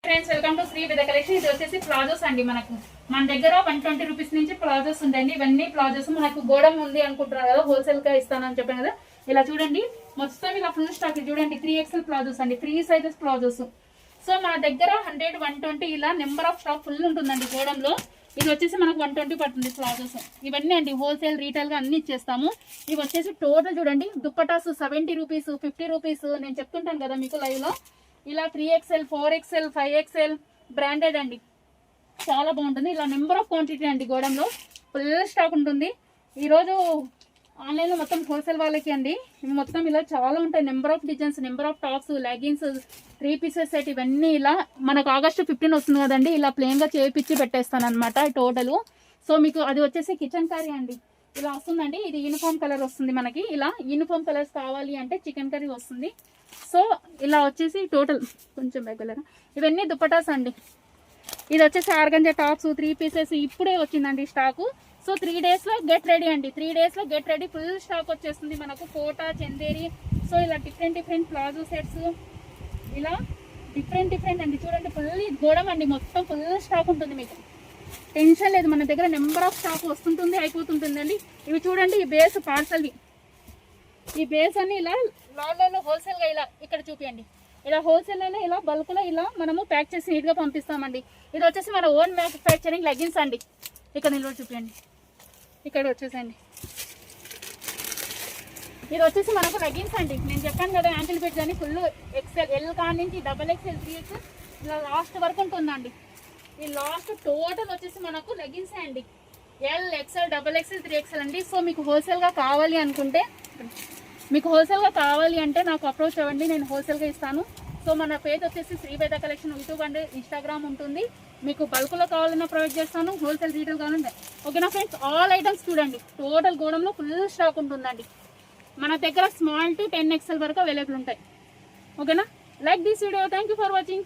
Friends welcome to Shri Vida collection. ఇది వచ్చేసి palazzos అండి. మన దగ్గర 120 రూపీస్ నుంచి ప్లాజోస్ ఉంటాయండి. ఇవన్నీ ప్లాజోస్ మనకు గోడం ఉంది అనుకుంటున్నారు కదా, హోల్సేల్ గా ఇస్తానని చెప్పాను కదా. ఇలా చూడండి, మొత్తం ఇలా ఫుల్ స్టాక్ చూడండి. 3XL ప్లాజోస్ అండి, 3 సైజెస్ ప్లాజోస్. సో మన దగ్గర 100, 120 ఇలా నెంబర్ ఆఫ్ స్టాక్ ఫుల్ ఉంటుందండి గోడంలో. ఇది వచ్చేసి మనకు 120 పడుతుంది ప్లాజోస్. ఇవన్నీ అండి హోల్సేల్ రీటైల్ గా అన్ని ఇచ్చేస్తాము. ఇవి వచ్చేసి టోటల్ చూడండి, దుప్పటాస్ 70 రూపీస్, 50 రూపీస్ నేను చెప్తుంటాను కదా మీకు లైవ్ లో. ఇలా 3XL, 4XL, 5XL బ్రాండెడ్ అండి, చాలా బాగుంటుంది. ఇలా నెంబర్ ఆఫ్ క్వాంటిటీ అండి గోడంలో ఫుల్ స్టాక్ ఉంటుంది. ఈరోజు ఆన్లైన్లో మొత్తం హోల్సేల్ వాళ్ళకి అండి. ఇవి మొత్తం ఇలా చాలా ఉంటాయి, number of designs, number of tops, leggings, 3 pieces set. ఇవన్నీ ఇలా మనకు ఆగస్టు 15 వస్తుంది కదండి, ఇలా ప్లెయిన్గా చేయించి పెట్టేస్తాను అనమాట టోటల్. సో మీకు అది వచ్చేసి కిచెన్ కర్రీ అండి, ఇలా వస్తుందండి. ఇది యూనిఫామ్ కలర్ వస్తుంది మనకి. ఇలా యూనిఫామ్ కలర్స్ కావాలి అంటే చికెన్ కర్రీ వస్తుంది. సో ఇలా వచ్చేసి టోటల్ కొంచెం రెగ్యులర్ ఇవన్నీ దుపటాస్ అండి. ఇది వచ్చేసి ఆర్గంజా టాప్స్ 3 పీసెస్ ఇప్పుడే వచ్చిందండి స్టాకు. సో 3 days లో గెట్ రెడీ అండి, 3 days లో గెట్ రెడీ ఫుల్ స్టాక్ వచ్చేస్తుంది మనకు. కోటా, చందేరి, సో ఇలా డిఫరెంట్ ప్లాజో సెట్స్, ఇలా డిఫరెంట్ అండి. చూడండి ఫుల్ గోడం అండి, మొత్తం ఫుల్ స్టాక్ ఉంటుంది. మీకు టెన్షన్ లేదు, మన దగ్గర నెంబర్ ఆఫ్ స్టాక్ వస్తుంటుంది, అయిపోతుంటుందండి. ఇవి చూడండి, ఈ బేస్ పార్సల్వి. ఈ బేస్ అన్ని ఇలా లాల్లో హోల్సేల్గా ఇలా ఇక్కడ చూపించండి. ఇలా హోల్సేల్లో ఇలా బల్క్లో ఇలా మనము ప్యాక్ చేసి నీట్గా పంపిస్తామండి. ఇది వచ్చేసి మన ఓన్ మ్యానుఫ్యాక్చరింగ్ లెగిన్స్ అండి. ఇక్కడ నిల్వ చూపించండి, ఇక్కడ వచ్చేసండి. ఇది వచ్చేసి మనకు లెగిన్స్ అండి. నేను చెప్పాను కదా యాంకిల్ ఫిట్స్ అని, ఫుల్ XL, L కాడ నుంచి XXL, 3XL ఇలా లాస్ట్ వరకు ఉంటుందండి. ఈ లాస్ట్ టోటల్ వచ్చేసి మనకు లెగిన్సే అండి. L, XL, XXL, 3XL అండి. సో మీకు హోల్సేల్గా కావాలి అనుకుంటే, మీకు హోల్సేల్గా కావాలి అంటే నాకు అప్రోచ్ అవ్వండి, నేను హోల్సేల్గా ఇస్తాను. సో మన పేజ్ వచ్చేసి శ్రీ వేద కలెక్షన్ యూట్యూబ్ అండ్ ఇన్స్టాగ్రామ్ ఉంటుంది. మీకు బల్క్లో కావాలన్నా ప్రొవైడ్ చేస్తాను, హోల్సేల్ రీటైల్ కావాలంటే. ఓకేనా ఫ్రెండ్స్, ఆల్ ఐటమ్స్ చూడండి, టోటల్ గోడంలో ఫుల్ స్టాక్ ఉంటుందండి. మన దగ్గర స్మాల్ టు 10XL వరకు అవైలబుల్ ఉంటాయి. ఓకేనా, like this video. Thank you for watching.